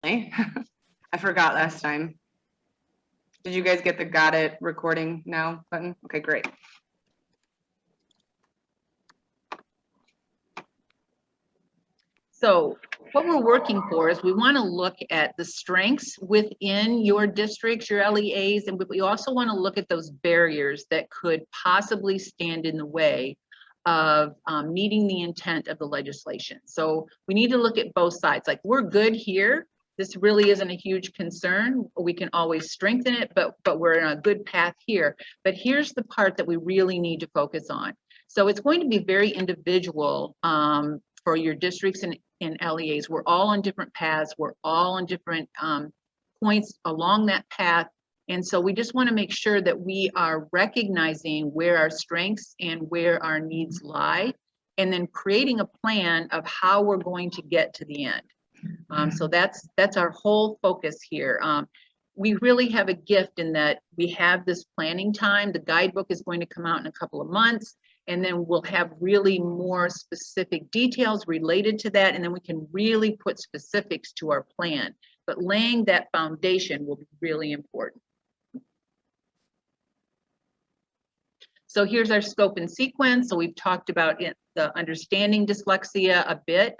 I forgot last time. Did you guys get the got it recording now button? Okay, great. So what we're working for is we want to look at the strengths within your districts, your LEAs, and we also want to look at those barriers that could possibly stand in the way of meeting the intent of the legislation. So we need to look at both sides. Like, we're good here. This really isn't a huge concern. We can always strengthen it, but we're in a good path here. But here's the part that we really need to focus on. So it's going to be very individual for your districts and LEAs. We're all on different paths. We're all on different points along that path. And so we just want to make sure that we are recognizing where our strengths and where our needs lie, and then creating a plan of how we're going to get to the end. So that's our whole focus here. We really have a gift in that we have this planning time. The guidebook is going to come out in a couple of months, and then we'll have really more specific details related to that, and then we can really put specifics to our plan. But laying that foundation will be really important. So here's our scope and sequence. So we've talked about the understanding dyslexia a bit.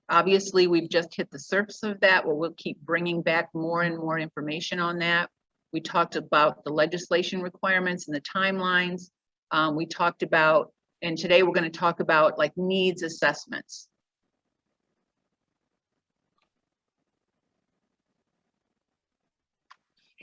Obviously, we've just hit the surface of that. Well, we'll keep bringing back more and more information on that. We talked about the legislation requirements and the timelines. We talked about, and today we're going to talk about like needs assessments.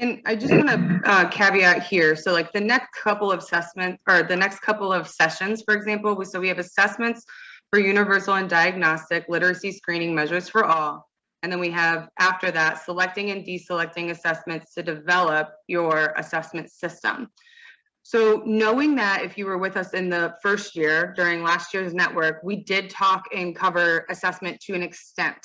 And I just want to caveat here. So like the next couple of assessments, or the next couple of sessions, for example, so we have assessments for universal and diagnostic literacy screening measures for all. And then we have, after that, selecting and deselecting assessments to develop your assessment system. So knowing that, if you were with us in the first year during last year's network, we did talk and cover assessment to an extent.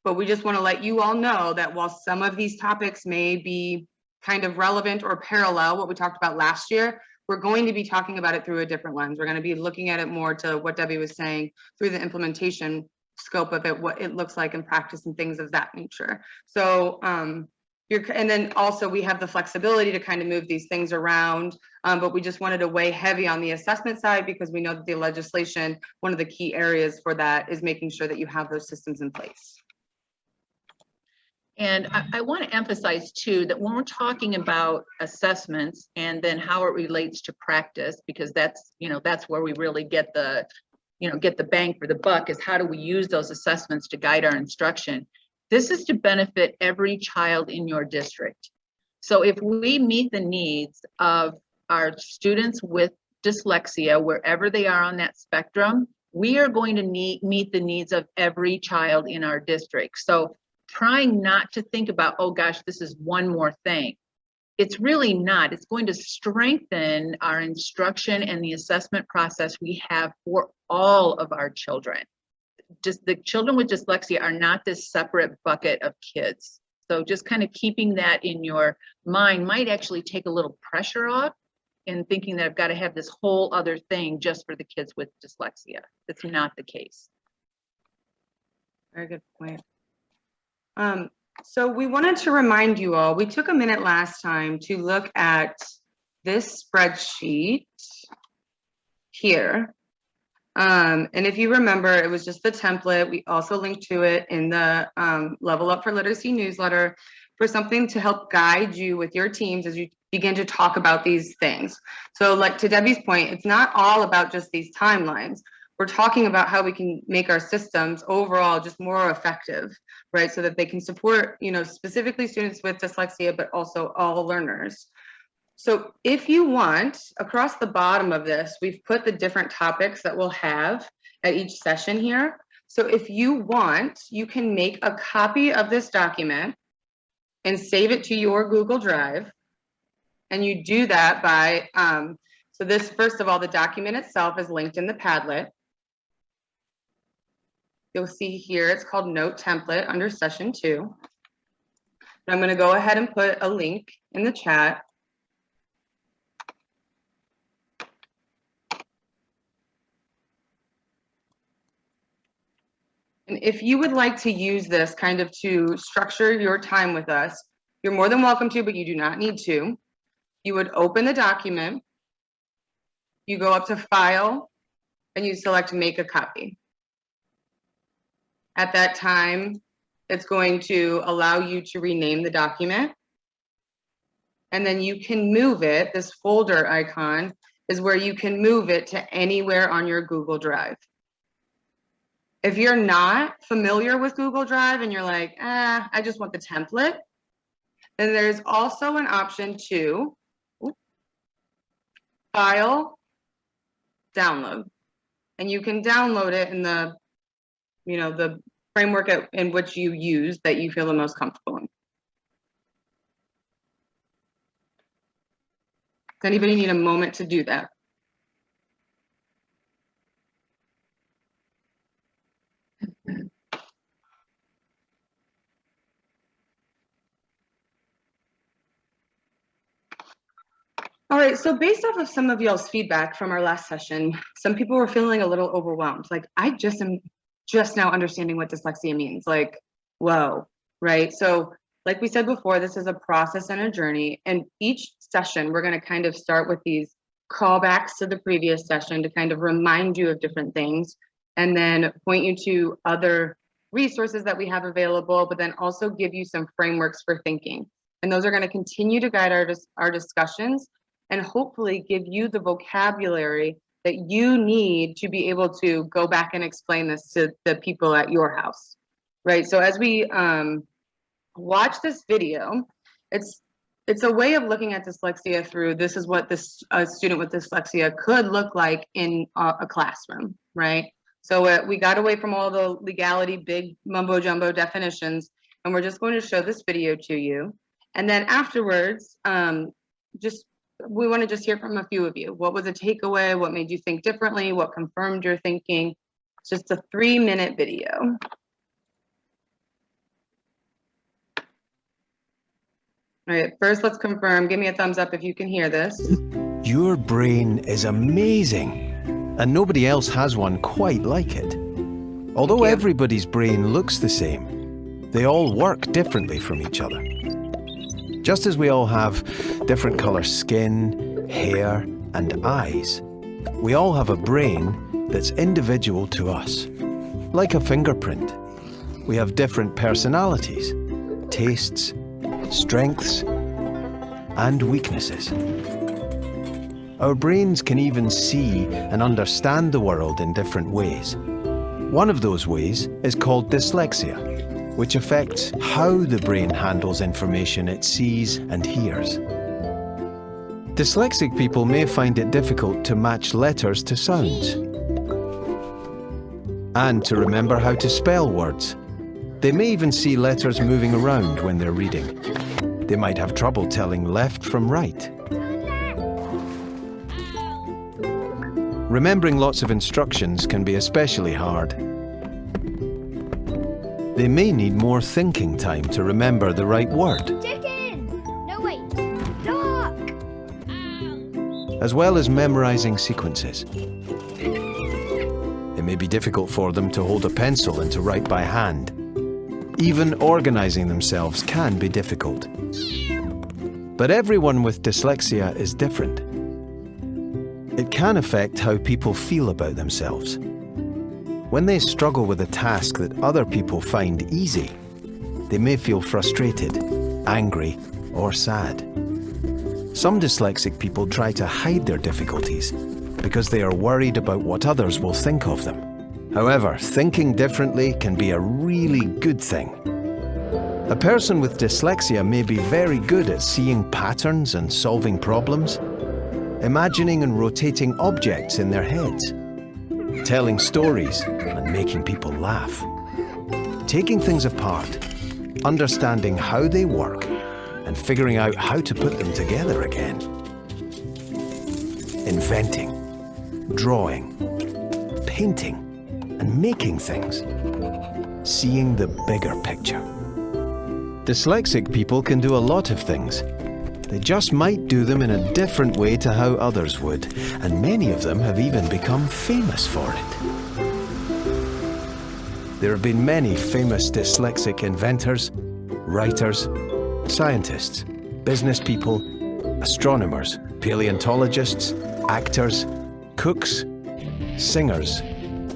But we just want to let you all know that while some of these topics may be kind of relevant or parallel what we talked about last year, we're going to be talking about it through a different lens. We're going to be looking at it more to what Debbie was saying through the implementation scope of it, what it looks like in practice and things of that nature. So and then also we have the flexibility to kind of move these things around, but we just wanted to weigh heavy on the assessment side because we know that the legislation, one of the key areas for that is making sure that you have those systems in place. And I want to emphasize too that when we're talking about assessments and then how it relates to practice, because that's where we really get the bang for the buck, is how do we use those assessments to guide our instruction. This is to benefit every child in your district. So if we meet the needs of our students with dyslexia, wherever they are on that spectrum, we are going to meet the needs of every child in our district. So trying not to think about, oh gosh, this is one more thing. It's really not. It's going to strengthen our instruction and the assessment process we have for all of our children. Just the children with dyslexia are not this separate bucket of kids. So just kind of keeping that in your mind might actually take a little pressure off in thinking that I've got to have this whole other thing just for the kids with dyslexia. That's not the case. Very good point. So we wanted to remind you all, we took a minute last time to look at this spreadsheet here. And if you remember, it was just the template. We also linked to it in the Level Up for Literacy newsletter for something to help guide you with your teams as you begin to talk about these things. So like to Debbie's point, it's not all about just these timelines. We're talking about how we can make our systems overall just more effective, right? So that they can support, specifically students with dyslexia, but also all learners. So if you want, across the bottom of this, we've put the different topics that we'll have at each session here. So if you want, you can make a copy of this document and save it to your Google Drive. And you do that by, so this, first of all, the document itself is linked in the Padlet. You'll see here, it's called Note Template under Session 2. I'm going to go ahead and put a link in the chat. And if you would like to use this kind of to structure your time with us, you're more than welcome to, but you do not need to. You would open the document, you go up to File, and you select Make a Copy. At that time, it's going to allow you to rename the document. And then you can move it. This folder icon is where you can move it to anywhere on your Google Drive. If you're not familiar with Google Drive and you're like, I just want the template, then there's also an option to File, Download. And you can download it in the, the framework in which you use that you feel the most comfortable in. Does anybody need a moment to do that? All right, so based off of some of y'all's feedback from our last session, some people were feeling a little overwhelmed. Like, I just am just now understanding what dyslexia means. Like, whoa, right? So like we said before, this is a process and a journey. And each session, we're gonna kind of start with these callbacks to the previous session to kind of remind you of different things, and then point you to other resources that we have available, but then also give you some frameworks for thinking. And those are gonna continue to guide our discussions, and hopefully give you the vocabulary that you need to be able to go back and explain this to the people at your house, right? So as we watch this video, it's a way of looking at dyslexia through, this is what this student with dyslexia could look like in a classroom, right? So we got away from all the legality, big mumbo jumbo definitions, and we're just going to show this video to you. And then afterwards, we want to just hear from a few of you. What was a takeaway? What made you think differently? What confirmed your thinking? It's just a 3-minute video. All right, first let's confirm. Give me a thumbs up if you can hear this. Your brain is amazing, and nobody else has one quite like it. Although everybody's brain looks the same, they all work differently from each other. Just as we all have different color skin, hair, and eyes, we all have a brain that's individual to us. Like a fingerprint, we have different personalities, tastes, strengths, and weaknesses. Our brains can even see and understand the world in different ways. One of those ways is called dyslexia, which affects how the brain handles information it sees and hears. Dyslexic people may find it difficult to match letters to sounds and to remember how to spell words. They may even see letters moving around when they're reading. They might have trouble telling left from right. Remembering lots of instructions can be especially hard. They may need more thinking time to remember the right word. Chicken! No, wait. Duck! As well as memorizing sequences. It may be difficult for them to hold a pencil and to write by hand. Even organizing themselves can be difficult. But everyone with dyslexia is different. It can affect how people feel about themselves. When they struggle with a task that other people find easy, they may feel frustrated, angry, or sad. Some dyslexic people try to hide their difficulties because they are worried about what others will think of them. However, thinking differently can be a really good thing. A person with dyslexia may be very good at seeing patterns and solving problems, imagining and rotating objects in their heads, telling stories and making people laugh, taking things apart, understanding how they work, and figuring out how to put them together again. Inventing, drawing, painting, and making things. Seeing the bigger picture. Dyslexic people can do a lot of things. They just might do them in a different way to how others would, and many of them have even become famous for it. There have been many famous dyslexic inventors, writers, scientists, business people, astronomers, paleontologists, actors, cooks, singers,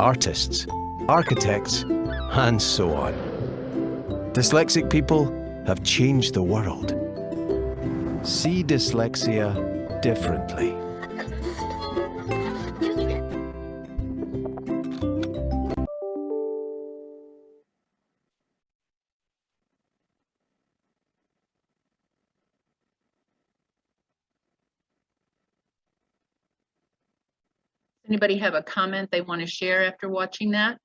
artists, architects, and so on. Dyslexic people have changed the world. See dyslexia differently. Anybody have a comment they want to share after watching that?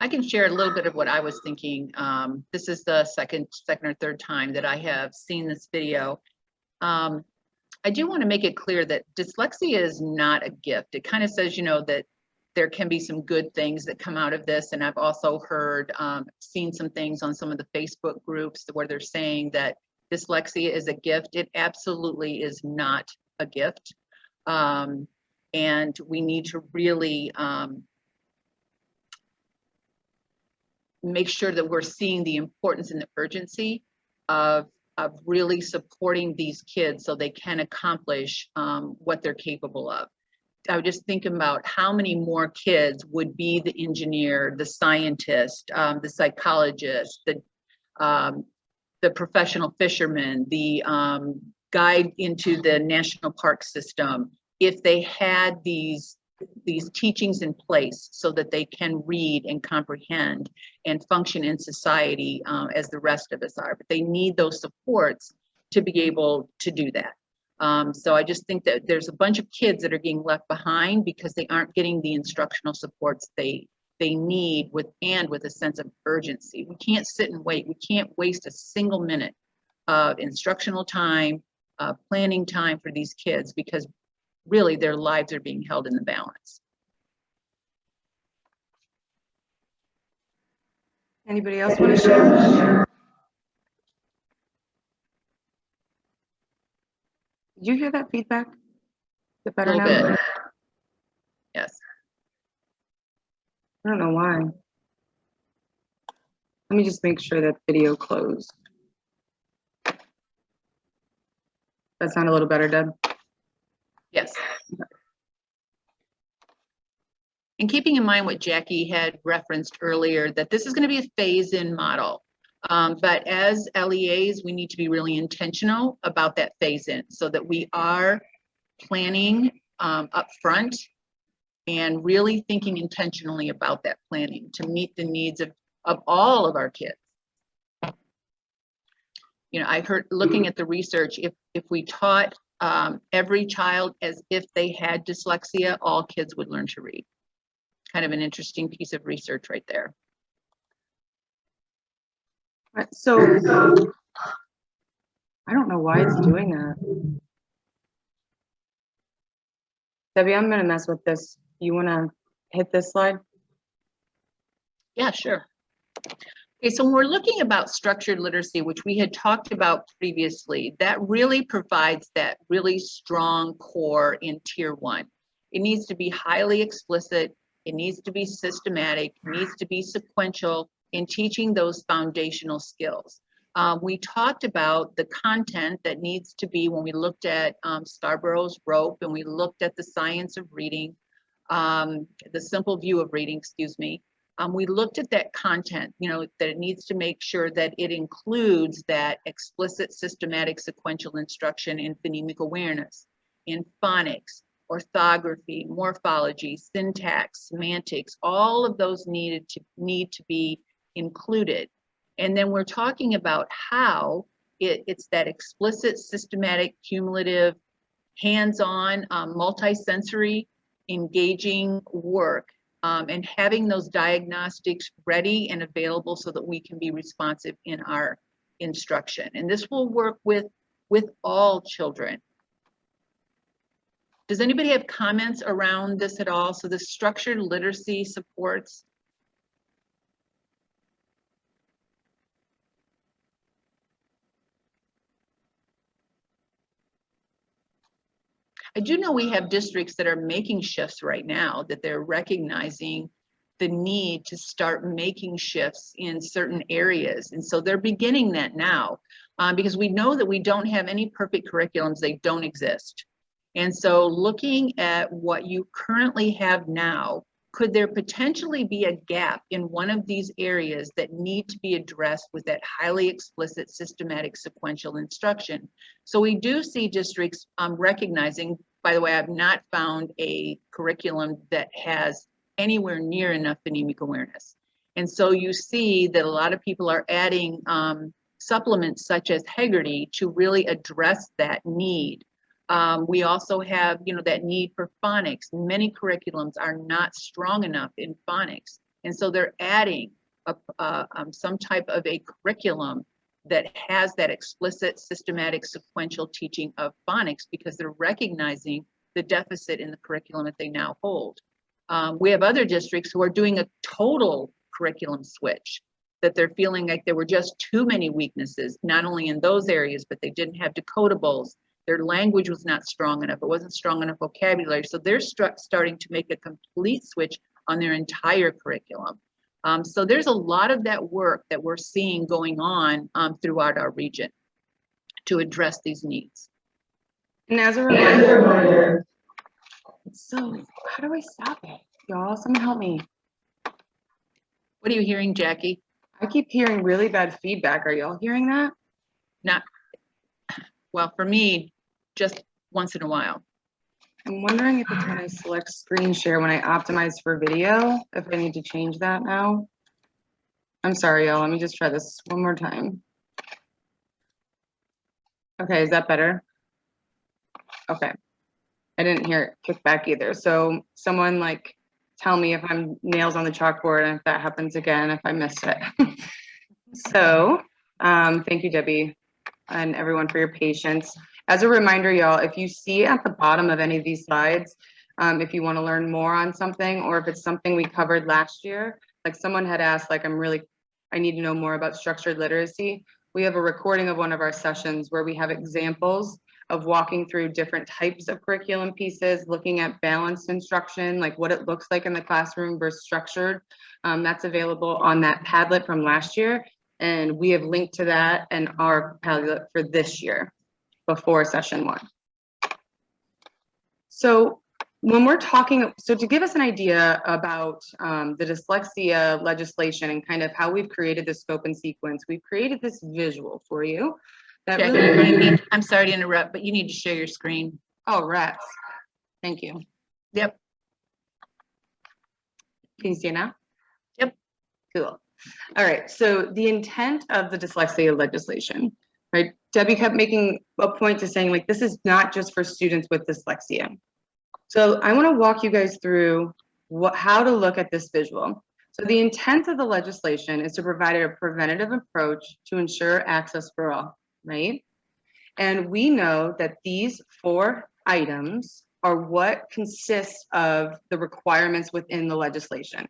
I can share a little bit of what I was thinking. This is the second or third time that I have seen this video. I do want to make it clear that dyslexia is not a gift. It kind of says, you know, that there can be some good things that come out of this. And I've also heard, seen some things on some of the Facebook groups where they're saying that dyslexia is a gift. It absolutely is not a gift. And we need to really make sure that we're seeing the importance and the urgency of really supporting these kids so they can accomplish what they're capable of. I would just think about how many more kids would be the engineer, the scientist, the psychologist, the professional fisherman, the guide into the national park system, if they had these teachings in place so that they can read and comprehend and function in society as the rest of us are. But they need those supports to be able to do that. So I just think that there's a bunch of kids that are getting left behind because they aren't getting the instructional supports they need with a sense of urgency. We can't sit and wait. We can't waste a single minute of instructional time, planning time for these kids, because really their lives are being held in the balance. Anybody else want to share? Did you hear that feedback? Is it better A now? little bit. Yes. I don't know why. Let me just make sure that video closed. That sound a little better, Deb? Yes. And keeping in mind what Jackie had referenced earlier, that this is going to be a phase-in model. But as LEAs, we need to be really intentional about that phase-in so that we are planning up front and really thinking intentionally about that planning to meet the needs of all of our kids. You know, I heard, looking at the research, if we taught every child as if they had dyslexia, all kids would learn to read. Kind of an interesting piece of research right there. So I don't know why it's doing that. Debbie, I'm gonna mess with this. You wanna hit this slide? Yeah, sure. Okay, so when we're looking about structured literacy, which we had talked about previously, that really provides that really strong core in tier 1. It needs to be highly explicit. It needs to be systematic. It needs to be sequential in teaching those foundational skills. We talked about the content that needs to be, when we looked at Scarborough's rope and we looked at the science of reading, the simple view of reading, excuse me, we looked at that content, you know, that it needs to make sure that it includes that explicit, systematic, sequential instruction in phonemic awareness, in phonics, orthography, morphology, syntax, semantics. All of those need to be included. And then we're talking about how it's that explicit, systematic, cumulative, hands-on, multi-sensory, engaging work, and having those diagnostics ready and available so that we can be responsive in our instruction. And this will work with all children. Does anybody have comments around this at all? So the structured literacy supports. I do know we have districts that are making shifts right now, that they're recognizing the need to start making shifts in certain areas. And so they're beginning that now, because we know that we don't have any perfect curriculums, they don't exist. And so looking at what you currently have now, could there potentially be a gap in one of these areas that need to be addressed with that highly explicit systematic sequential instruction? So we do see districts recognizing, by the way, I've not found a curriculum that has anywhere near enough phonemic awareness. And so you see that a lot of people are adding supplements such as Heggerty to really address that need. We also have, that need for phonics. Many curriculums are not strong enough in phonics. And so they're adding some type of a curriculum that has that explicit systematic sequential teaching of phonics because they're recognizing the deficit in the curriculum that they now hold. We have other districts who are doing a total curriculum switch, that they're feeling like there were just too many weaknesses, not only in those areas, but they didn't have decodables. Their language was not strong enough. It wasn't strong enough vocabulary. So they're starting to make a complete switch on their entire curriculum. So there's a lot of that work that we're seeing going on throughout our region to address these needs. And as a reminder, so how do I stop it? Y'all, someone help me. What are you hearing, Jackie? I keep hearing really bad feedback. Are y'all hearing that? Not, well, for me, just once in a while. I'm wondering if it's when I select screen share when I optimize for video, if I need to change that now. I'm sorry, y'all. Let me just try this one more time. Okay, is that better? Okay. I didn't hear it kick back either. So someone like tell me if I'm nails on the chalkboard and if that happens again, if I missed it. So thank you, Debbie, and everyone for your patience. As a reminder, y'all, if you see at the bottom of any of these slides, if you want to learn more on something, or if it's something we covered last year, like someone had asked, like I need to know more about structured literacy. We have a recording of one of our sessions where we have examples of walking through different types of curriculum pieces, looking at balanced instruction, like what it looks like in the classroom versus structured. That's available on that Padlet from last year. And we have linked to that and our Padlet for this year before session 1. So when we're talking, so to give us an idea about the dyslexia legislation and kind of how we've created the scope and sequence, we've created this visual for you. That Jackie, really I'm sorry to interrupt, but you need to share your screen. Oh, rats. Thank you. Yep. Can you see it now? Yep. Cool. All right. So the intent of the dyslexia legislation, right? Debbie kept making a point to saying like, this is not just for students with dyslexia. So I want to walk you guys through how to look at this visual. So the intent of the legislation is to provide a preventative approach to ensure access for all, right? And we know that these 4 items are what consists of the requirements within the legislation,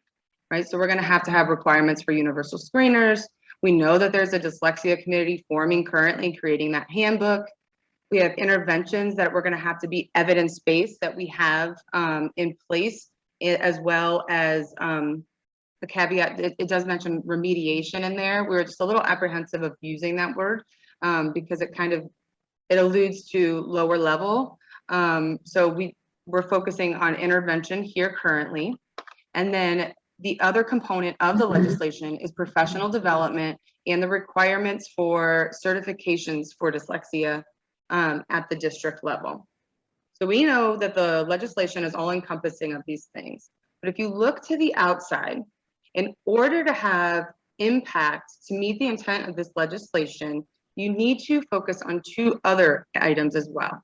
right? So we're going to have requirements for universal screeners. We know that there's a dyslexia committee forming currently, creating that handbook. We have interventions that we're going to have to be evidence-based that we have in place, as well as the caveat, it does mention remediation in there. We were just a little apprehensive of using that word because it alludes to lower level. So we're focusing on intervention here currently. And then the other component of the legislation is professional development and the requirements for certifications for dyslexia at the district level. So we know that the legislation is all encompassing of these things. But if you look to the outside, in order to have impact to meet the intent of this legislation, you need to focus on 2 other items as well.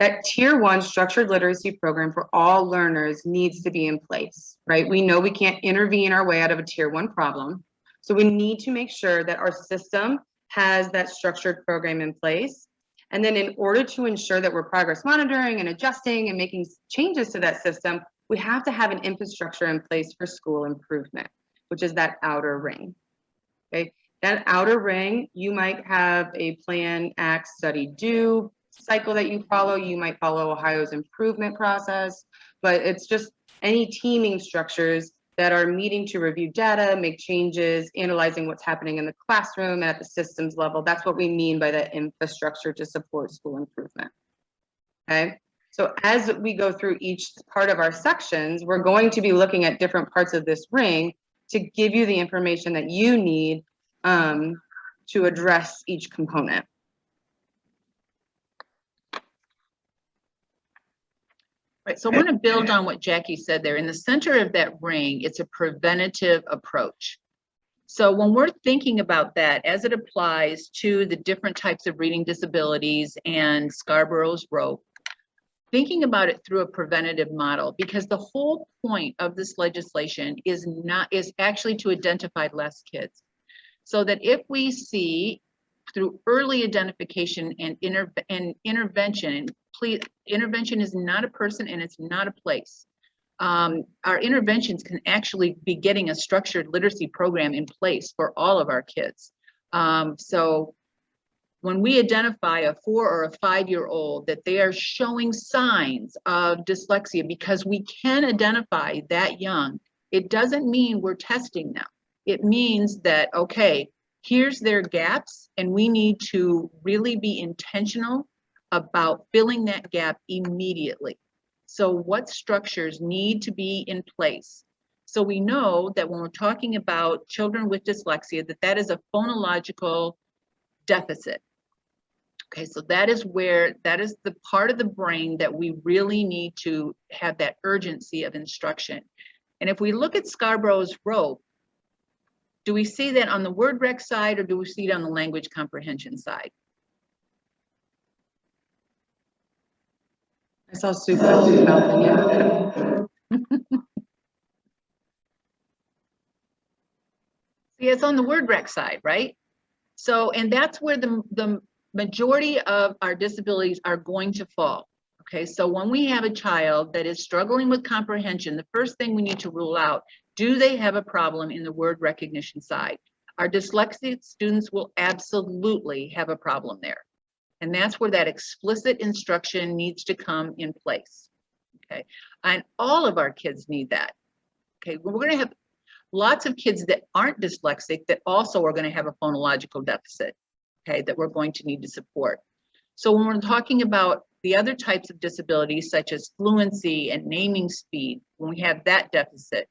That tier 1 structured literacy program for all learners needs to be in place, right? We know we can't intervene our way out of a tier 1 problem. So we need to make sure that our system has that structured program in place. And then in order to ensure that we're progress monitoring and adjusting and making changes to that system, we have to have an infrastructure in place for school improvement, which is that outer ring, okay? That outer ring, you might have a plan, act, study, do, cycle that you follow. You might follow Ohio's improvement process, but it's just any teaming structures that are meeting to review data, make changes, analyzing what's happening in the classroom and at the systems level. That's what we mean by the infrastructure to support school improvement. Okay, so as we go through each part of our sections, we're going to be looking at different parts of this ring to give you the information that you need to address each component. Right, so I want to build on what Jackie said there. In the center of that ring, it's a preventative approach. So when we're thinking about that as it applies to the different types of reading disabilities and Scarborough's rope, thinking about it through a preventative model, because the whole point of this legislation is actually to identify less kids. So that if we see through early identification and intervention, intervention is not a person and it's not a place. Our interventions can actually be getting a structured literacy program in place for all of our kids. So when we identify a 4 or a 5-year-old that they are showing signs of dyslexia, because we can identify that young, it doesn't mean we're testing them. It means that, okay, here's their gaps, and we need to really be intentional about filling that gap immediately. So what structures need to be in place? So we know that when we're talking about children with dyslexia, that is a phonological deficit. Okay, so that is the part of the brain that we really need to have that urgency of instruction. And if we look at Scarborough's rope, do we see that on the word rec side, or do we see it on the language comprehension side? I saw Sue mouthing it. See, it's on the word rec side, right? So, and that's where the majority of our disabilities are going to fall. Okay, so when we have a child that is struggling with comprehension, the first thing we need to rule out, do they have a problem in the word recognition side? Our dyslexic students will absolutely have a problem there. And that's where that explicit instruction needs to come in place. Okay, and all of our kids need that. Okay, we're going to have lots of kids that aren't dyslexic that also are going to have a phonological deficit, okay, that we're going to need to support. So when we're talking about the other types of disabilities, such as fluency and naming speed, when we have that deficit.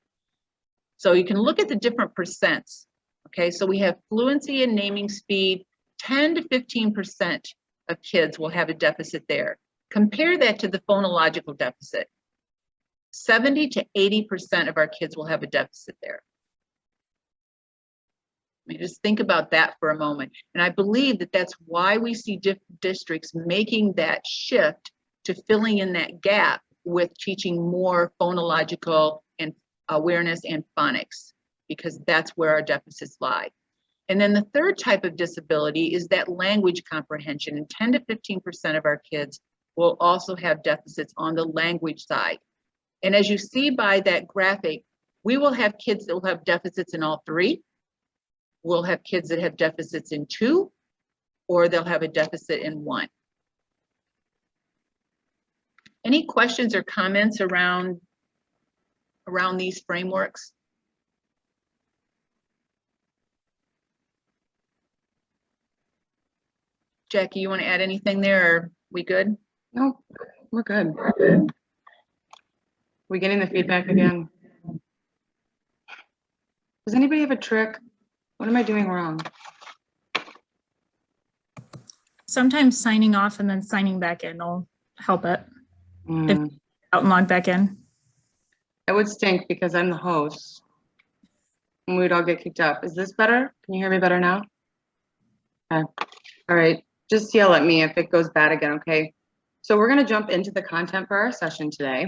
So you can look at the different percents. Okay, so we have fluency and naming speed, 10 to 15% of kids will have a deficit there. Compare that to the phonological deficit. 70 to 80% of our kids will have a deficit there. I mean, just think about that for a moment. And I believe that that's why we see districts making that shift to filling in that gap with teaching more phonological and awareness and phonics, because that's where our deficits lie. And then the third type of disability is that language comprehension, and 10 to 15% of our kids will also have deficits on the language side. And as you see by that graphic, we will have kids that will have deficits in all three. We'll have kids that have deficits in 2, or they'll have a deficit in 1. Any questions or comments around these frameworks? Jackie, you want to add anything there, or are we good? No, we're good. We getting the feedback again? Does anybody have a trick? What am I doing wrong? Sometimes signing off and then signing back in will help it. If out and log back in. That would stink because I'm the host and we'd all get kicked up. Is this better? Can you hear me better now? Okay. All right. Just yell at me if it goes bad again, okay? So we're going to jump into the content for our session today.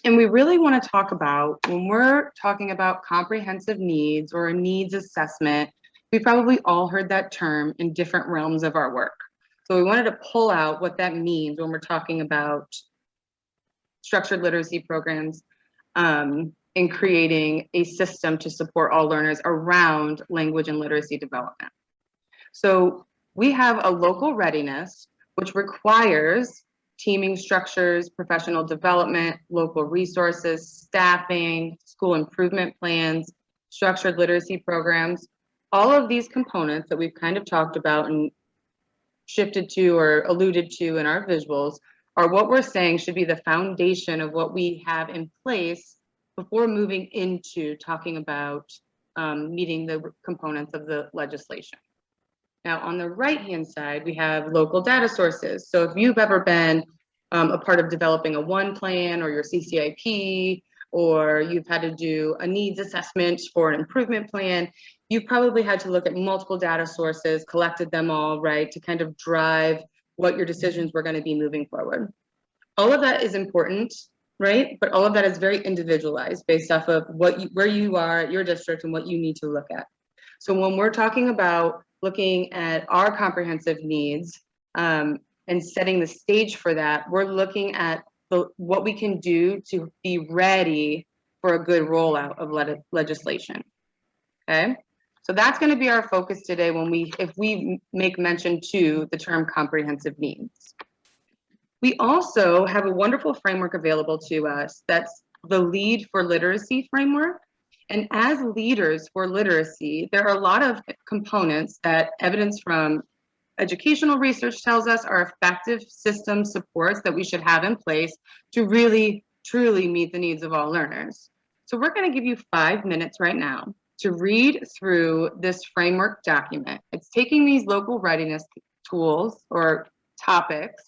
And we really want to talk about, when we're talking about comprehensive needs or a needs assessment, we probably all heard that term in different realms of our work. So we wanted to pull out what that means when we're talking about structured literacy programs and creating a system to support all learners around language and literacy development. So we have a local readiness which requires teaming structures, professional development, local resources, staffing, school improvement plans, structured literacy programs. All of these components that we've kind of talked about and shifted to or alluded to in our visuals are what we're saying should be the foundation of what we have in place before moving into talking about meeting the components of the legislation. Now, on the right-hand side, we have local data sources. So if you've ever been a part of developing a one plan or your CCIP, or you've had to do a needs assessment for an improvement plan, you've probably had to look at multiple data sources, collected them all, right, to kind of drive what your decisions were going to be moving forward. All of that is important, right? But all of that is very individualized based off of where you are at your district and what you need to look at. So when we're talking about looking at our comprehensive needs and setting the stage for that, we're looking at what we can do to be ready for a good rollout of legislation. Okay, so that's going to be our focus today if we make mention to the term comprehensive needs. We also have a wonderful framework available to us that's the Lead for Literacy framework. And as leaders for literacy, there are a lot of components that evidence from educational research tells us are effective system supports that we should have in place to really, truly meet the needs of all learners. So we're going to give you 5 minutes right now to read through this framework document. It's taking these local readiness tools or topics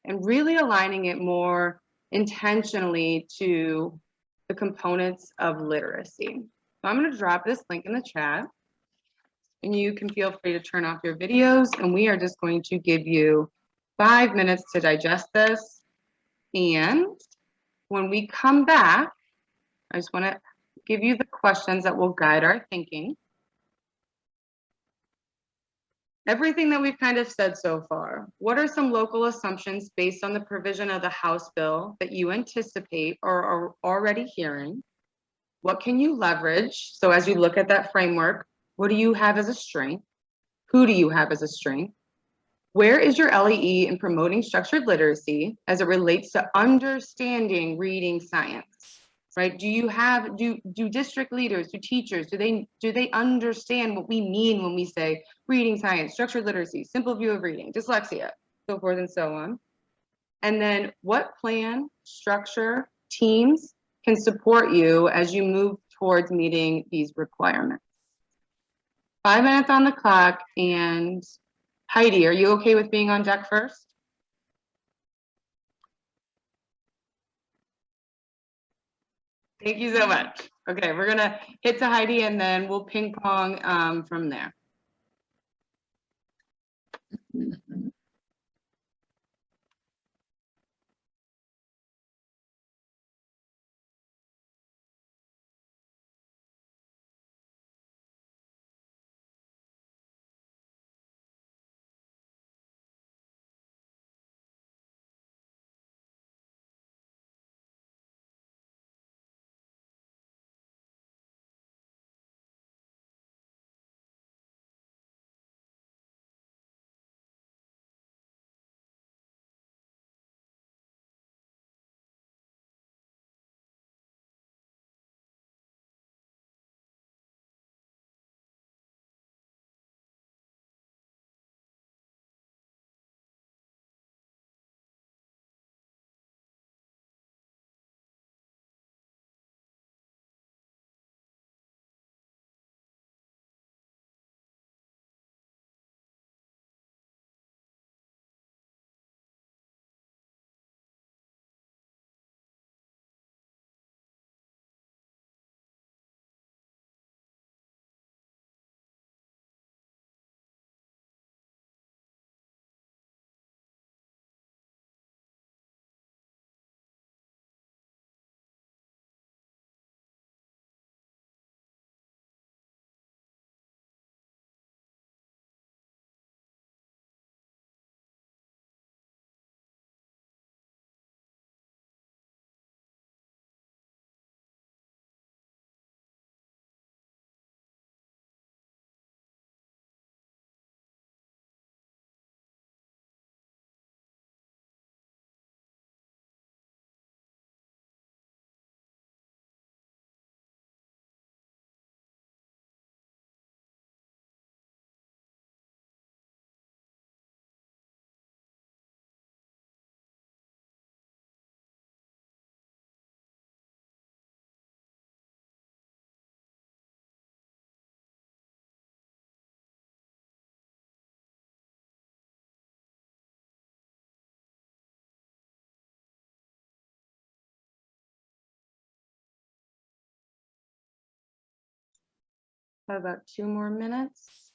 and really aligning it more intentionally to the components of literacy. So I'm going to drop this link in the chat. And you can feel free to turn off your videos, and we are just going to give you 5 minutes to digest this. And when we come back, I just want to give you the questions that will guide our thinking. Everything that we've kind of said so far, what are some local assumptions based on the provision of the House bill that you anticipate or are already hearing? What can you leverage? So as you look at that framework, what do you have as a strength? Who do you have as a strength? Where is your LEE in promoting structured literacy as it relates to understanding reading science, right? Do district leaders, do teachers, do they understand what we mean when we say reading science, structured literacy, simple view of reading, dyslexia, so forth and so on? And then what plan, structure, teams can support you as you move towards meeting these requirements? 5 minutes on the clock. And Heidi, are you okay with being on deck first? Thank you so much. Okay, we're gonna hit to Heidi and then we'll ping pong from there. Have about 2 more minutes.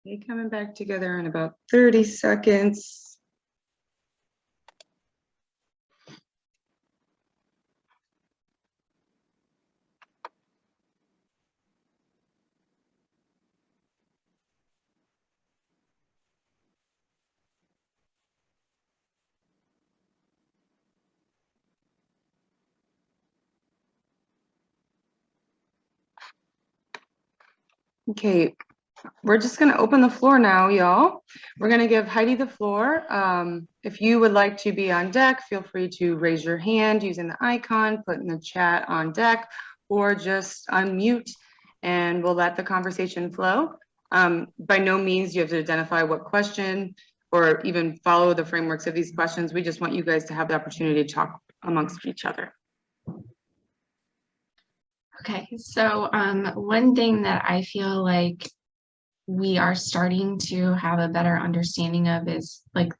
Okay, coming back together in about 30 seconds. Okay, we're just gonna open the floor now, y'all. We're gonna give Heidi the floor. If you would like to be on deck, feel free to raise your hand using the icon, put in the chat on deck, or just unmute and we'll let the conversation flow. By no means you have to identify what question or even follow the frameworks of these questions. We just want you guys to have the opportunity to talk amongst each other. Okay, so one thing that I feel like we are starting to have a better understanding of is like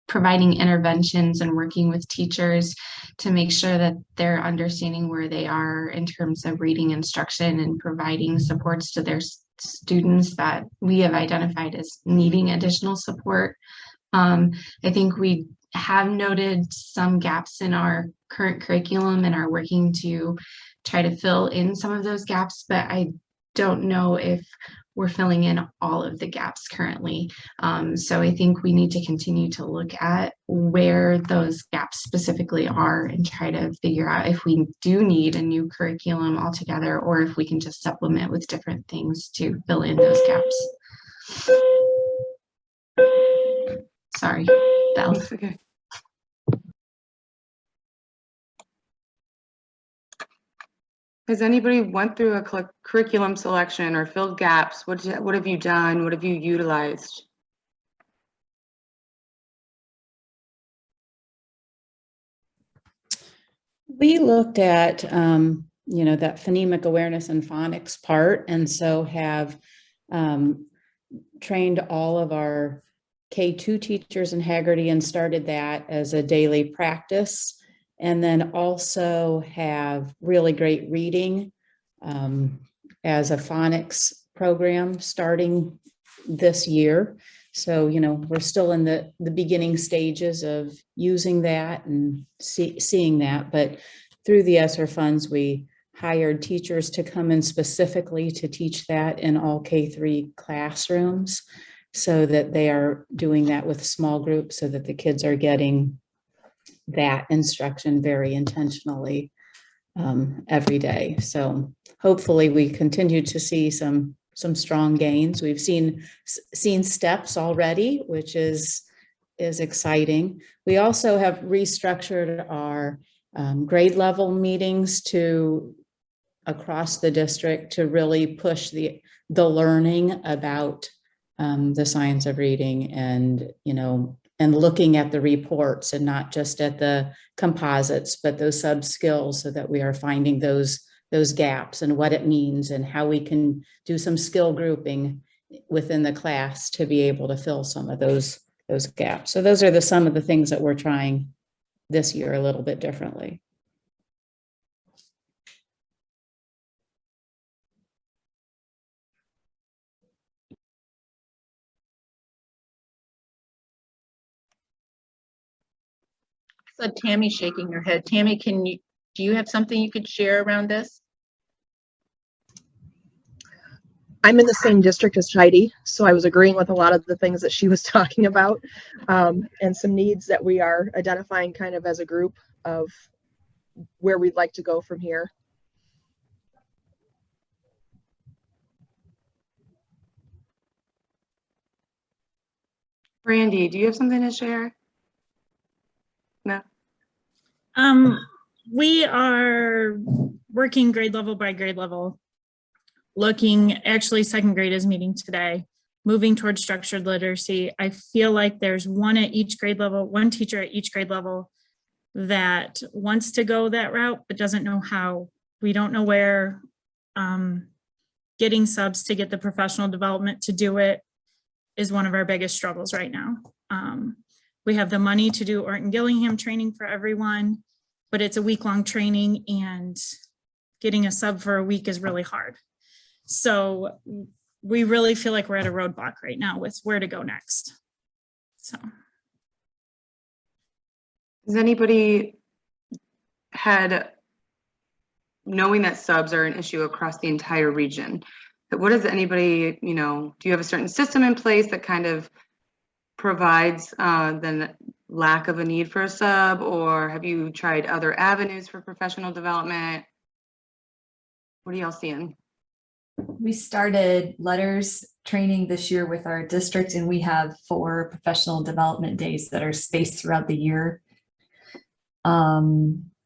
providing interventions and working with teachers to make sure that they're understanding where they are in terms of reading instruction and providing supports to their students that we have identified as needing additional support. I think we have noted some gaps in our current curriculum and are working to try to fill in some of those gaps, but I don't know if we're filling in all of the gaps currently. So I think we need to continue to look at where those gaps specifically are and try to figure out if we do need a new curriculum altogether or if we can just supplement with different things to fill in those gaps. Sorry, Belle. That's okay. Has anybody went through a curriculum selection or filled gaps? What have you done? What have you utilized? We looked at, that phonemic awareness and phonics part, and so have trained all of our K2 teachers in Haggerty and started that as a daily practice. And then also have really great reading as a phonics program starting this year. So, we're still in the beginning stages of using that and seeing that. But through the ESSER funds, we hired teachers to come in specifically to teach that in all K3 classrooms so that they are doing that with small groups so that the kids are getting that instruction very intentionally every day. So hopefully we continue to see some strong gains. We've seen steps already, which is exciting. We also have restructured our grade level meetings to across the district to really push the learning about the science of reading and looking at the reports and not just at the composites, but those sub skills so that we are finding those gaps and what it means and how we can do some skill grouping within the class to be able to fill some of those gaps. So those are some of the things that we're trying this year a little bit differently. Tammy shaking her head. Tammy, do you have something you could share around this? I'm in the same district as Heidi, so I was agreeing with a lot of the things that she was talking about, and some needs that we are identifying kind of as a group of where we'd like to go from here. Brandy, do you have something to share? No. We are working grade level by grade level, looking, actually second grade is meeting today, moving towards structured literacy. I feel like there's one at each grade level, one teacher at each grade level that wants to go that route, but doesn't know how. We don't know where. Getting subs to get the professional development to do it is one of our biggest struggles right now. We have the money to do Orton Gillingham training for everyone, but it's a week-long training and getting a sub for a week is really hard. So we really feel like we're at a roadblock right now with where to go next. So. Has anybody had, knowing that subs are an issue across the entire region, what does anybody, do you have a certain system in place that kind of provides the lack of a need for a sub, or have you tried other avenues for professional development? What are y'all seeing? We started letters training this year with our district, and we have 4 professional development days that are spaced throughout the year.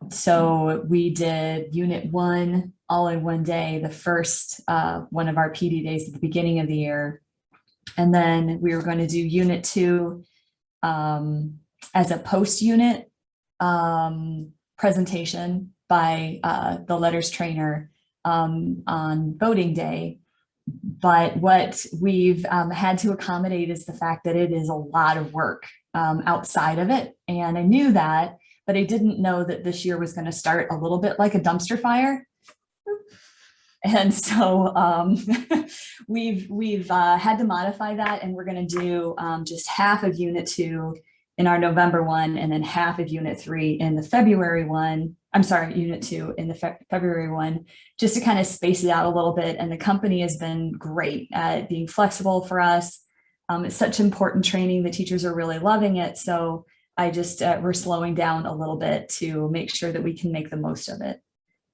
So we did unit 1 all in one day, the first one of our PD days at the beginning of the year. And then we were going to do unit 2 as a post unit presentation by the letters trainer on voting day. But what we've had to accommodate is the fact that it is a lot of work outside of it. And I knew that, but I didn't know that this year was going to start a little bit like a dumpster fire. And so we've had to modify that, and we're going to do just half of unit 2 in our November one, and then half of unit 3 in the February one. I'm sorry, unit 2 in the February one, just to kind of space it out a little bit. And the company has been great at being flexible for us. It's such important training. The teachers are really loving it. So I just, we're slowing down a little bit to make sure that we can make the most of it.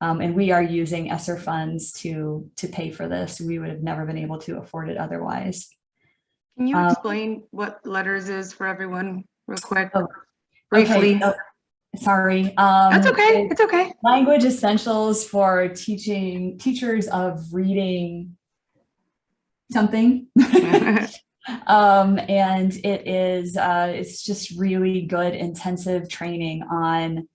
And we are using ESSER funds to pay for this. We would have never been able to afford it otherwise. Can you explain what letters is for everyone real quick? Oh, briefly? Okay, so, sorry. That's okay. It's okay. Language essentials for teachers of reading something. And it is, it's just really good intensive training on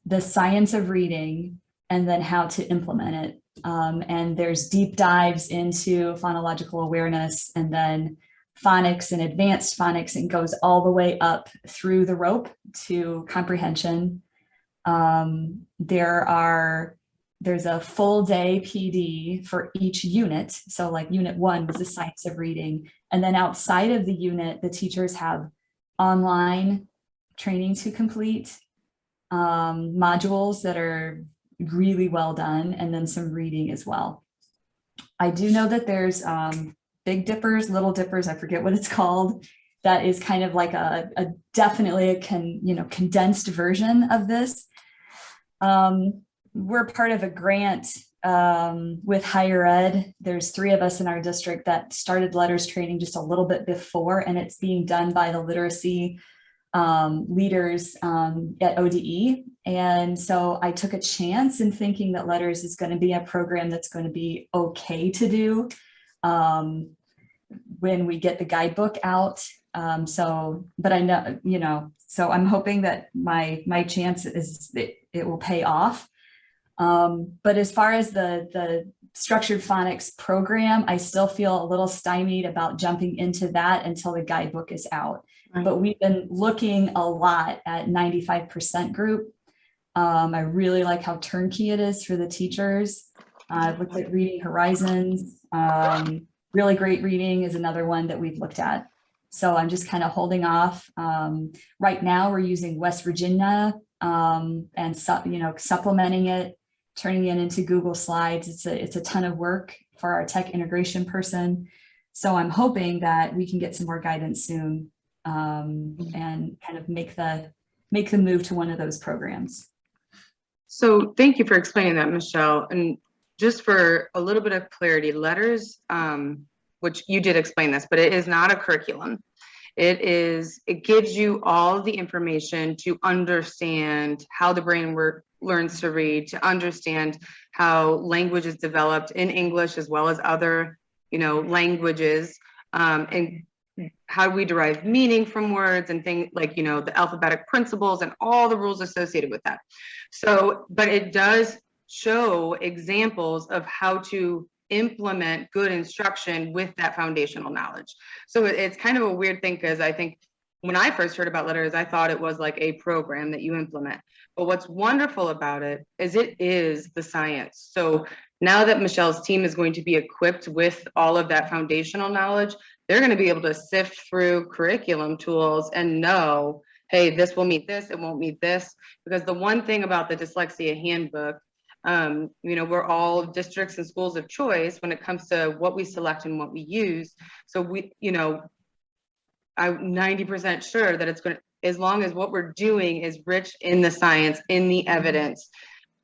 the science of reading and then how to implement it. And there's deep dives into phonological awareness, and then phonics and advanced phonics, and goes all the way up through the rope to comprehension. There's a full day PD for each unit. So like unit 1 was the science of reading. And then outside of the unit, the teachers have online training to complete, modules that are really well done, and then some reading as well. I do know that there's Big Dippers, Little Dippers, I forget what it's called. That is kind of like definitely a condensed version of this. We're part of a grant with higher ed. There's 3 of us in our district that started letters training just a little bit before, and it's being done by the literacy leaders at ODE. And so I took a chance in thinking that letters is going to be a program that's going to be okay to do when we get the guidebook out. But I know, so I'm hoping that my chance is that it will pay off. But as far as the structured phonics program, I still feel a little stymied about jumping into that until the guidebook is out. Right. But we've been looking a lot at 95% group. I really like how turnkey it is for the teachers. I've looked at Reading Horizons. Really Great Reading is another one that we've looked at. So I'm just kind of holding off. Right now we're using West Virginia and supplementing it, turning it into Google Slides. It's a ton of work for our tech integration person. So I'm hoping that we can get some more guidance soon and kind of make the move to one of those programs. So thank you for explaining that, Michelle. And just for a little bit of clarity, letters, which you did explain this, but it is not a curriculum. It gives you all the information to understand how the brain learns to read, to understand how language is developed in English as well as other, languages, and how we derive meaning from words and things like, the alphabetic principles and all the rules associated with that. So, but it does show examples of how to implement good instruction with that foundational knowledge. So it's kind of a weird thing, because I think when I first heard about letters, I thought it was like a program that you implement. But what's wonderful about it is the science. So now that Michelle's team is going to be equipped with all of that foundational knowledge, they're going to be able to sift through curriculum tools and know, hey, this will meet this, it won't meet this. Because the one thing about the dyslexia handbook, we're all districts and schools of choice when it comes to what we select and what we use. So I'm 90% sure that it's going to, as long as what we're doing is rich in the science, in the evidence,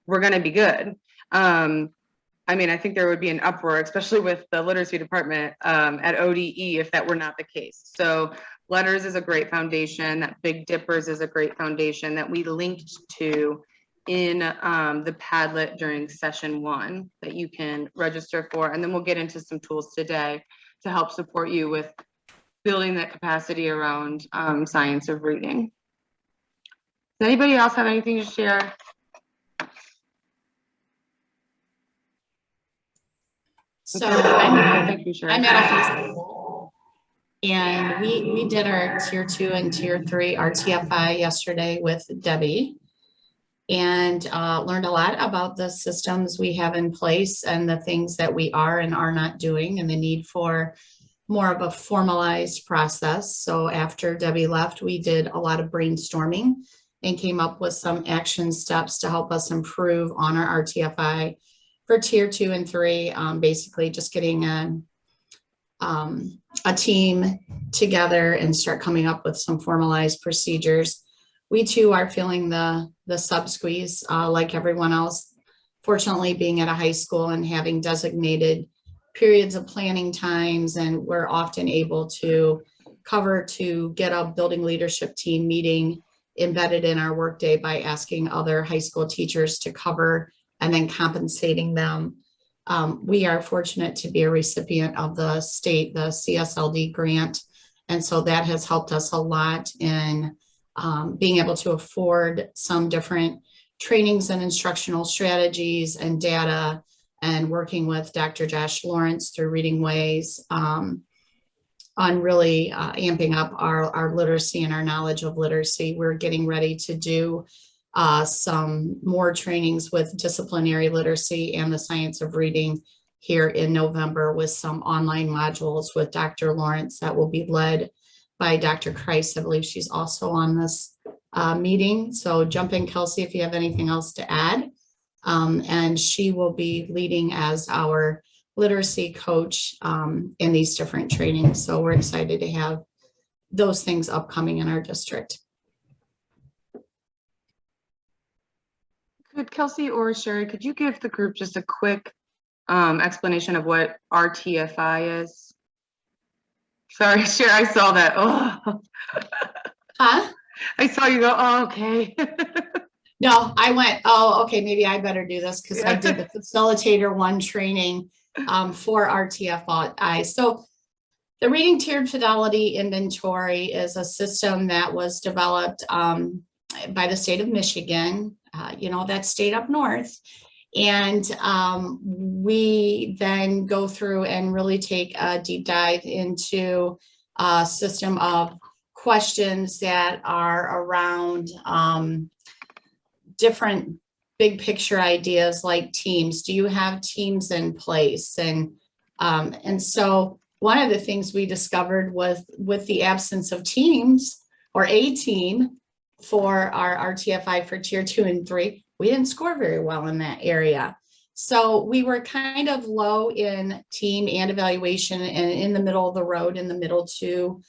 we're going to be good. I think there would be an uproar, especially with the literacy department at ODE, if that were not the case. So letters is a great foundation. That Big Dippers is a great foundation that we linked to in the Padlet during session 1 that you can register for. And then we'll get into some tools today to help support you with building that capacity around science of reading. Does anybody else have anything to share? So Okay. I'm You, at a high school, and we did our tier 2 and tier 3 RTFI yesterday with Debbie, and learned a lot about the systems we have in place and the things that we are and are not doing, and the need for more of a formalized process. So after Debbie left, we did a lot of brainstorming and came up with some action steps to help us improve on our RTFI for tier 2 and 3, basically just getting a team together and start coming up with some formalized procedures. We too are feeling the sub squeeze like everyone else. Fortunately, being at a high school and having designated periods of planning times, and we're often able to get a building leadership team meeting embedded in our workday by asking other high school teachers to cover and then compensating them. We are fortunate to be a recipient of the state, the CSLD grant. And so that has helped us a lot in being able to afford some different trainings and instructional strategies and data, and working with Dr. Josh Lawrence through Reading Ways on really amping up our literacy and our knowledge of literacy. We're getting ready to do some more trainings with disciplinary literacy and the science of reading here in November with some online modules with Dr. Lawrence that will be led by Dr. Kreis. I believe she's also on this meeting. So jump in, Kelsey, if you have anything else to add. And she will be leading as our literacy coach in these different trainings. So we're excited to have those things upcoming in our district. Could Kelsey or Sherry, could you give the group just a quick explanation of what RTFI is? Sorry, Sherry, I saw that. Oh. Huh? I saw you go, oh, okay. No, I went, oh, okay, maybe I better do this because I did the facilitator 1 training for RTFI. So the Reading Tiered Fidelity Inventory is a system that was developed by the state of Michigan, that state up north. And we then go through and really take a deep dive into a system of questions that are around different big picture ideas like teams. Do you have teams in place? And so one of the things we discovered was with the absence of teams or a team for our RTFI for tier 2 and 3, we didn't score very well in that area. So we were kind of low in team and evaluation and in the middle of the road in the middle two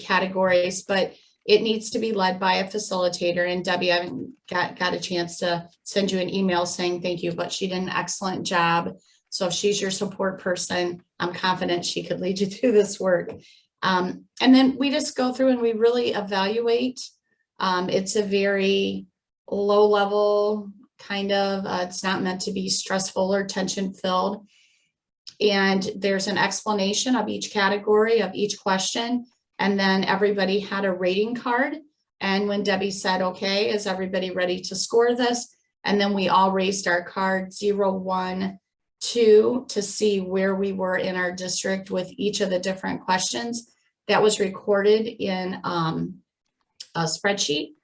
categories, but it needs to be led by a facilitator. And Debbie, I haven't got a chance to send you an email saying thank you, but she did an excellent job. So if she's your support person, I'm confident she could lead you through this work. And then we just go through and we really evaluate. It's a very low level kind of, it's not meant to be stressful or tension filled. And there's an explanation of each category of each question. And then everybody had a rating card. And when Debbie said, okay, is everybody ready to score this? And then we all raised our card 0, 1, 2 to see where we were in our district with each of the different questions. That was recorded in a spreadsheet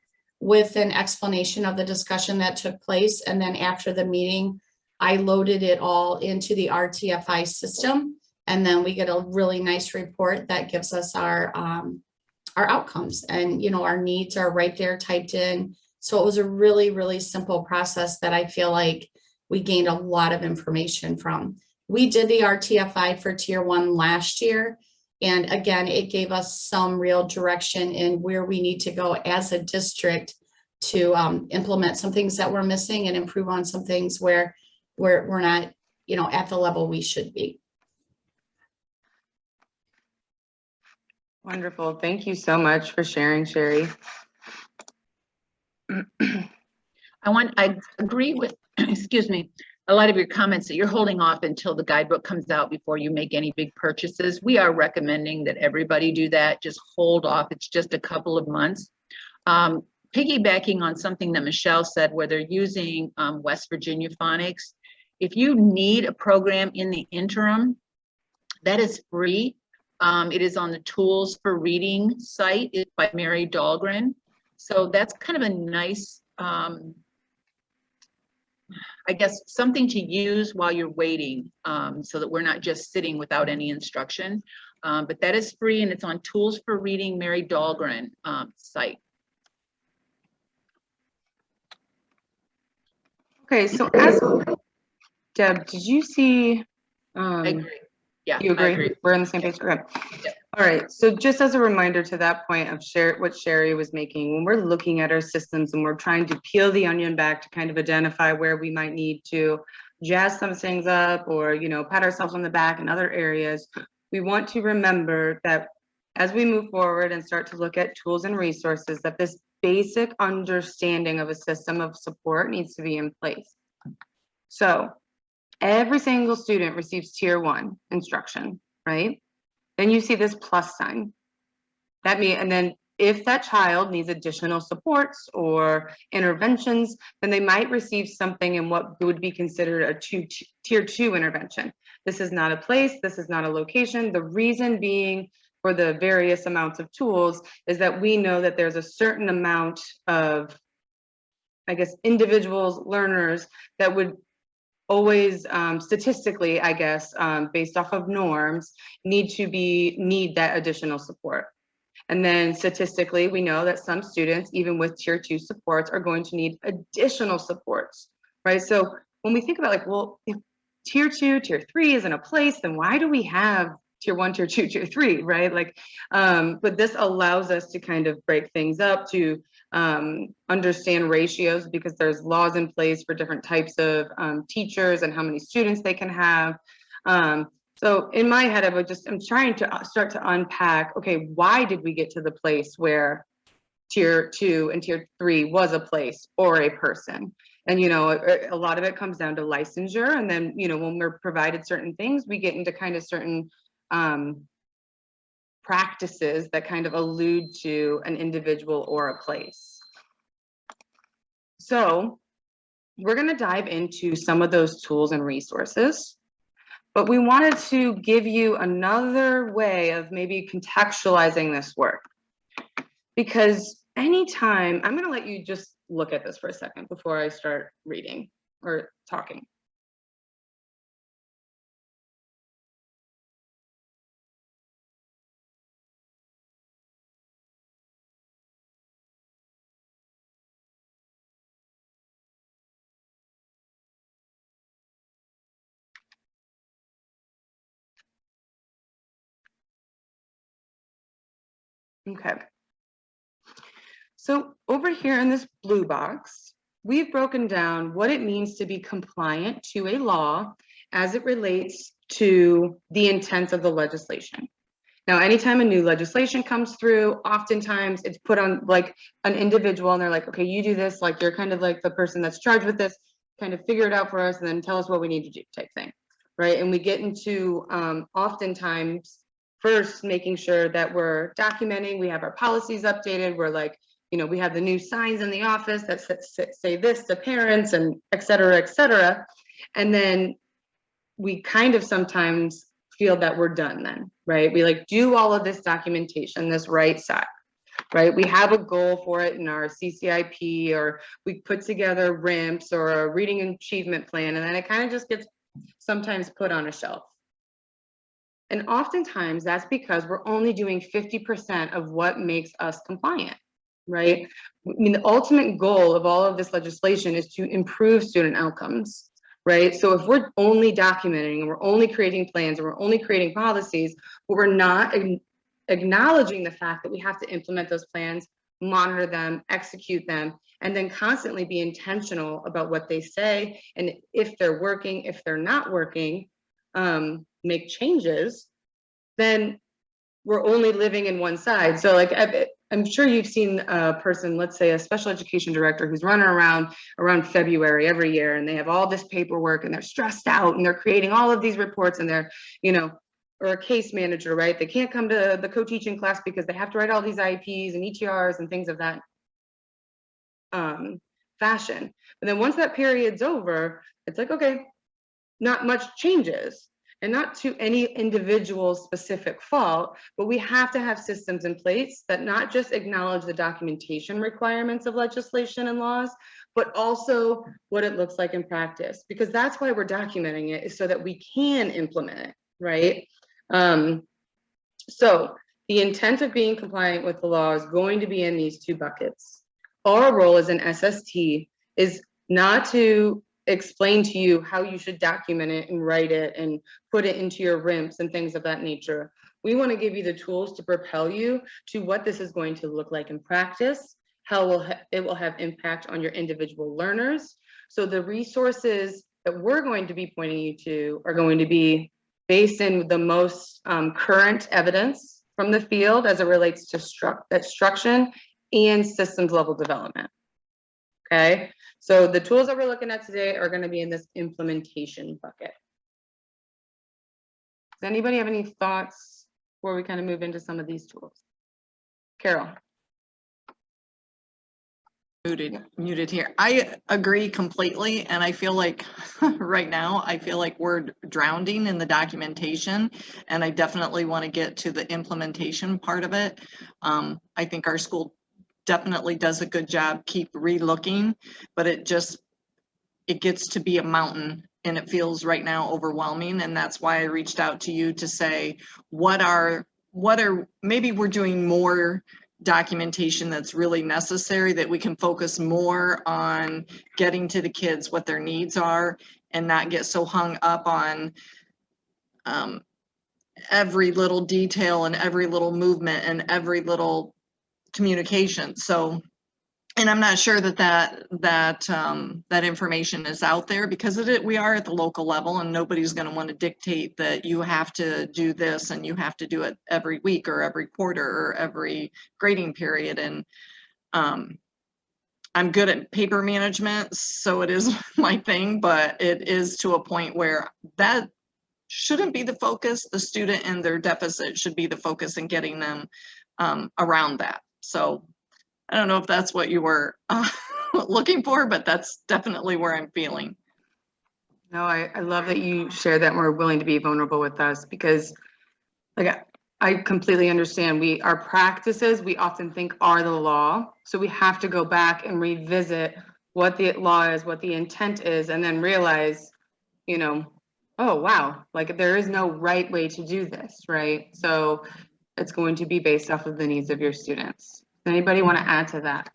with an explanation of the discussion that took place. And then after the meeting, I loaded it all into the RTFI system. And then we get a really nice report that gives us our outcomes, and, you know, our needs are right there typed in. So it was a really, really simple process that I feel like we gained a lot of information from. We did the RTFI for tier 1 last year. And again, it gave us some real direction in where we need to go as a district to implement some things that we're missing and improve on some things where we're not, you know, at the level we should be. Wonderful. Thank you so much for sharing, Sherry. I agree with, excuse me, a lot of your comments that you're holding off until the guidebook comes out before you make any big purchases. We are recommending that everybody do that. Just hold off. It's just a couple of months. Piggybacking on something that Michelle said, where they're using West Virginia Phonics, if you need a program in the interim, that is free. It is on the Tools for Reading site. It's by Mary Dahlgren. So that's kind of a nice, I guess, something to use while you're waiting, so that we're not just sitting without any instruction. But that is free, and it's on Tools for Reading Mary Dahlgren site. Okay, so as Deb, did you see? I agree. Yeah, you agree? I agree. We're on the same page. Okay. Yep. All right. So just as a reminder to that point of what Sherry was making, when we're looking at our systems and we're trying to peel the onion back to kind of identify where we might need to jazz some things up or, you know, pat ourselves on the back in other areas, we want to remember that as we move forward and start to look at tools and resources, that this basic understanding of a system of support needs to be in place. So every single student receives tier 1 instruction, right? Then you see this plus sign. That means, and then if that child needs additional supports or interventions, then they might receive something in what would be considered a tier 2 intervention. This is not a place, this is not a location. The reason being for the various amounts of tools is that we know that there's a certain amount of, I guess, individuals, learners that would always statistically, I guess, based off of norms, need that additional support. And then statistically, we know that some students, even with tier 2 supports, are going to need additional supports, right? So when we think about like, well, if tier 2, tier 3 isn't a place, then why do we have tier 1, tier 2, tier 3, right? Like, but this allows us to kind of break things up, to understand ratios, because there's laws in place for different types of teachers and how many students they can have. So in my head, I'm trying to start to unpack, okay, why did we get to the place where tier 2 and tier 3 was a place or a person? And, you know, a lot of it comes down to licensure. And then, you know, when we're provided certain things, we get into kind of certain practices that kind of allude to an individual or a place. So we're going to dive into some of those tools and resources, but we wanted to give you another way of maybe contextualizing this work, because anytime, I'm going to let you just look at this for a second before I start reading or talking. Okay. So over here in this blue box, we've broken down what it means to be compliant to a law as it relates to the intent of the legislation. Now, anytime a new legislation comes through, oftentimes it's put on like an individual and they're like, okay, you do this, like you're kind of like the person that's charged with this, kind of figure it out for us and then tell us what we need to do type thing, right? And we get into oftentimes first making sure that we're documenting, we have our policies updated, we're like, you know, we have the new signs in the office that say this to parents and et cetera, et cetera. And then we kind of sometimes feel that we're done then, right? We like do all of this documentation, this right side, right? We have a goal for it in our CCIP, or we put together RIMPs or a reading achievement plan, and then it kind of just gets sometimes put on a shelf. And oftentimes that's because we're only doing 50% of what makes us compliant, right? I mean, the ultimate goal of all of this legislation is to improve student outcomes, right? So if we're only documenting and we're only creating plans and we're only creating policies, but we're not acknowledging the fact that we have to implement those plans, monitor them, execute them, and then constantly be intentional about what they say. And if they're working, if they're not working, make changes, then we're only living in one side. So like, I'm sure you've seen a person, let's say a special education director who's running around February every year, and they have all this paperwork and they're stressed out and they're creating all of these reports, and they're, you know, or a case manager, right? They can't come to the co-teaching class because they have to write all these IEPs and ETRs and things of that fashion. But then once that period's over, it's like, okay, not much changes. And not to any individual specific fault, but we have to have systems in place that not just acknowledge the documentation requirements of legislation and laws, but also what it looks like in practice, because that's why we're documenting it, is so that we can implement it, right? So the intent of being compliant with the law is going to be in these two buckets. Our role as an SST is not to explain to you how you should document it and write it and put it into your RIMPs and things of that nature. We want to give you the tools to propel you to what this is going to look like in practice, how it will have impact on your individual learners. So the resources that we're going to be pointing you to are going to be based in the most current evidence from the field as it relates to instruction and systems level development. Okay, so the tools that we're looking at today are going to be in this implementation bucket. Does anybody have any thoughts before we kind of move into some of these tools? Carol. Muted here. I agree completely, and I feel like right now I feel like we're drowning in the documentation, and I definitely want to get to the implementation part of it. I think our school definitely does a good job, keep re-looking, but it gets to be a mountain, and it feels right now overwhelming. And that's why I reached out to you to say, what are maybe we're doing more documentation that's really necessary, that we can focus more on getting to the kids what their needs are and not get so hung up on every little detail and every little movement and every little communication. So, and I'm not sure that information is out there, because we are at the local level, and nobody's going to want to dictate that you have to do this and you have to do it every week or every quarter or every grading period. And I'm good at paper management, so it is my thing, but it is to a point where that shouldn't be the focus. The student and their deficit should be the focus, in getting them around that. So I don't know if that's what you were looking for, but that's definitely where I'm feeling. No, I love that you share that and we're willing to be vulnerable with us, because like I completely understand. Our practices, we often think are the law. So we have to go back and revisit what the law is, what the intent is, and then realize, you know, oh, wow, like there is no right way to do this, right? So it's going to be based off of the needs of your students. Does anybody want to add to that?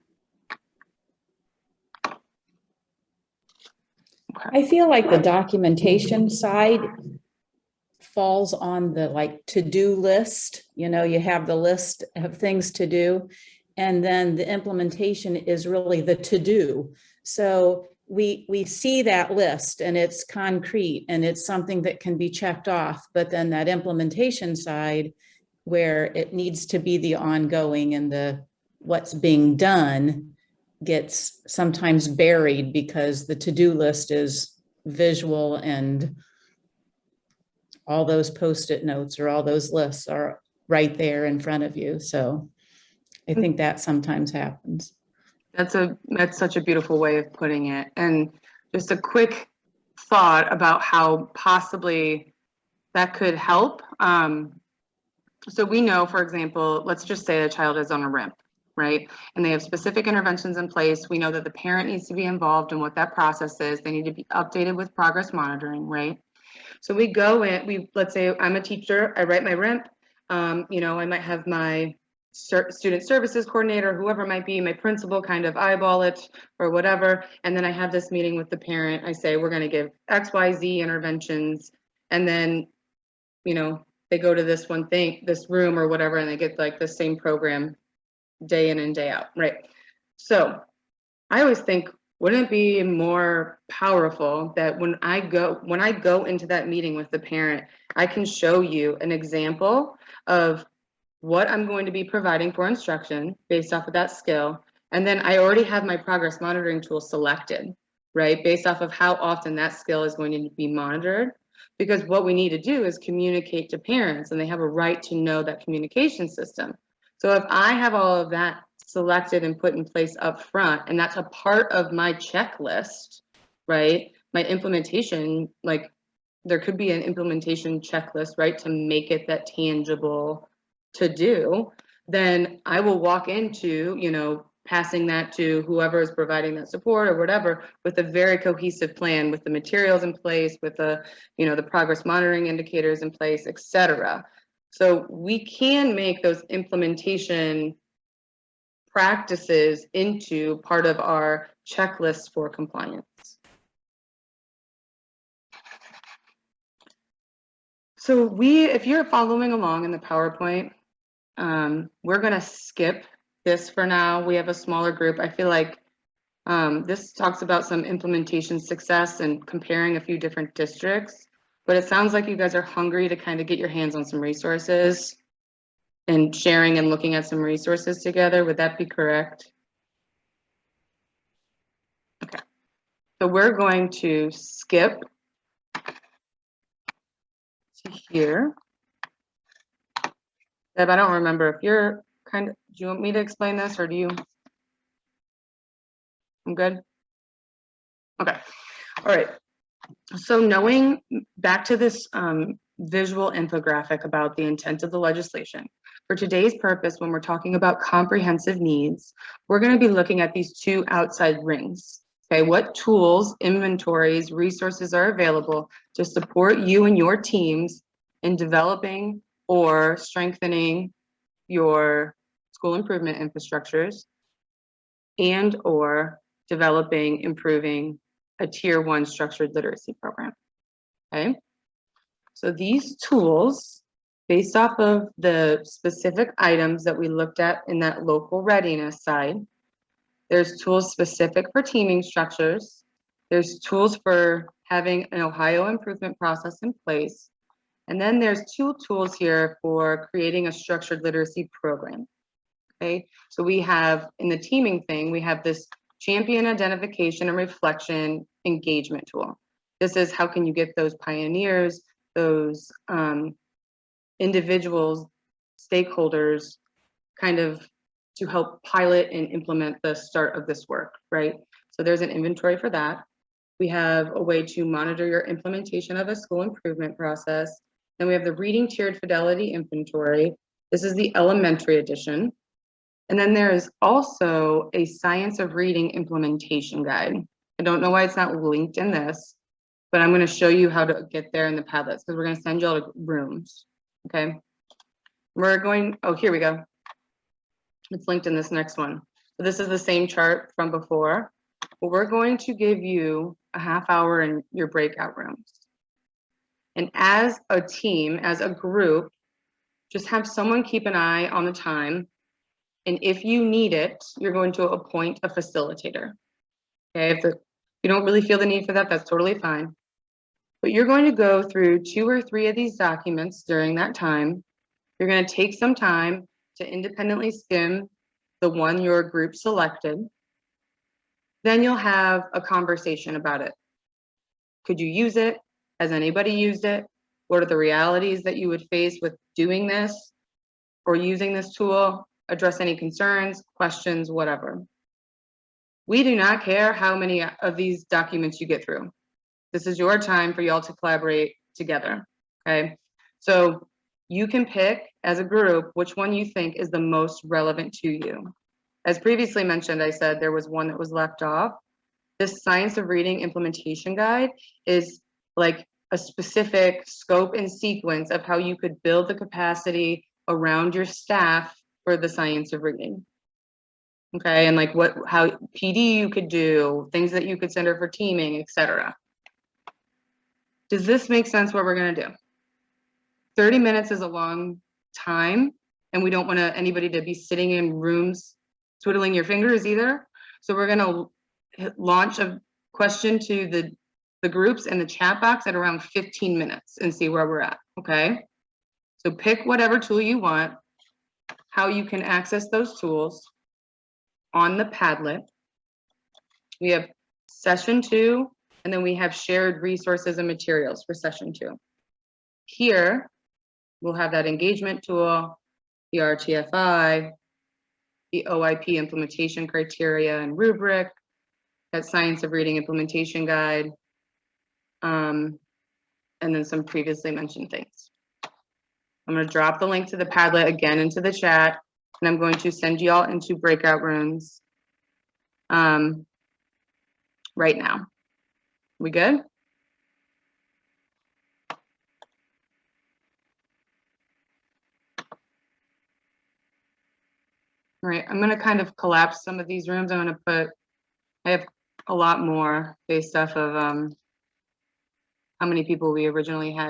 I feel like the documentation side falls on the like to-do list. You know, you have the list of things to do, and then the implementation is really the to-do. So we see that list and it's concrete and it's something that can be checked off, but then that implementation side where it needs to be the ongoing and the what's being done gets sometimes buried because the to-do list is visual and all those Post-it notes or all those lists are right there in front of you. So I think that sometimes happens. That's such a beautiful way of putting it. And just a quick thought about how possibly that could help. So we know, for example, let's just say a child is on a RIMP, right? And they have specific interventions in place. We know that the parent needs to be involved in what that process is. They need to be updated with progress monitoring, right? So we go in, let's say I'm a teacher, I write my RIMP, you know, I might have my student services coordinator, whoever it might be, my principal kind of eyeball it or whatever. And then I have this meeting with the parent. I say, we're going to give XYZ interventions. And then, you know, they go to this one thing, this room or whatever, and they get like the same program day in and day out, right? So I always think, wouldn't it be more powerful that when I go into that meeting with the parent, I can show you an example of what I'm going to be providing for instruction based off of that skill. And then I already have my progress monitoring tool selected, right? Based off of how often that skill is going to be monitored. Because what we need to do is communicate to parents, and they have a right to know that communication system. So if I have all of that selected and put in place up front, and that's a part of my checklist, right? My implementation, like there could be an implementation checklist, right? To make it that tangible to do, then I will walk into, you know, passing that to whoever is providing that support or whatever with a very cohesive plan, with the materials in place, with the, you know, the progress monitoring indicators in place, etc. So we can make those implementation practices into part of our checklist for compliance. So if you're following along in the PowerPoint, we're gonna skip this for now. We have a smaller group. I feel like this talks about some implementation success and comparing a few different districts, but it sounds like you guys are hungry to kind of get your hands on some resources and sharing and looking at some resources together. Would that be correct? Okay, so we're going to skip to here. Deb, I don't remember if you're do you want me to explain this or do you? I'm good. Okay, all right. So knowing back to this visual infographic about the intent of the legislation, for today's purpose, when we're talking about comprehensive needs, we're going to be looking at these two outside rings. Okay, what tools, inventories, resources are available to support you and your teams in developing or strengthening your school improvement infrastructures and or developing, improving a tier 1 structured literacy program. Okay, so these tools, based off of the specific items that we looked at in that local readiness side, there's tools specific for teaming structures. There's tools for having an Ohio improvement process in place. And then there's 2 tools here for creating a structured literacy program. Okay, so we have in the teaming thing, we have this champion identification and reflection engagement tool. This is how can you get those pioneers, those individuals, stakeholders, kind of to help pilot and implement the start of this work, right? So there's an inventory for that. We have a way to monitor your implementation of a school improvement process. Then we have the reading tiered fidelity inventory. This is the elementary edition. And then there is also a science of reading implementation guide. I don't know why it's not linked in this, but I'm going to show you how to get there in the Padlets because we're going to send you all to rooms. Okay. We're going, oh, here we go. It's linked in this next one. So this is the same chart from before, but we're going to give you a half hour in your breakout rooms. And as a team, as a group, just have someone keep an eye on the time. And if you need it, you're going to appoint a facilitator. Okay, if you don't really feel the need for that, that's totally fine. But you're going to go through 2 or 3 of these documents during that time. You're going to take some time to independently skim the one your group selected. Then you'll have a conversation about it. Could you use it? Has anybody used it? What are the realities that you would face with doing this or using this tool? Address any concerns, questions, whatever. We do not care how many of these documents you get through. This is your time for y'all to collaborate together, okay? So you can pick as a group which one you think is the most relevant to you. As previously mentioned, I said there was one that was left off. This Science of Reading Implementation Guide is like a specific scope and sequence of how you could build the capacity around your staff for the science of reading. Okay, and like how PD you could do, things that you could send her for teaming, etc. Does this make sense what we're gonna do? 30 minutes is a long time, and we don't want anybody to be sitting in rooms twiddling your fingers either. So we're gonna launch a question to the groups in the chat box at around 15 minutes and see where we're at, okay? So pick whatever tool you want, how you can access those tools on the Padlet. We have session 2, and then we have shared resources and materials for session 2. Here, we'll have that engagement tool, the RTFI, the OIP implementation criteria and rubric, that Science of Reading Implementation Guide, and then some previously mentioned things. I'm going to drop the link to the Padlet again into the chat, and I'm going to send you all into breakout rooms right now. We good? All right, I'm going to kind of collapse some of these rooms. I'm going to put, I have a lot more based off of how many people we originally had.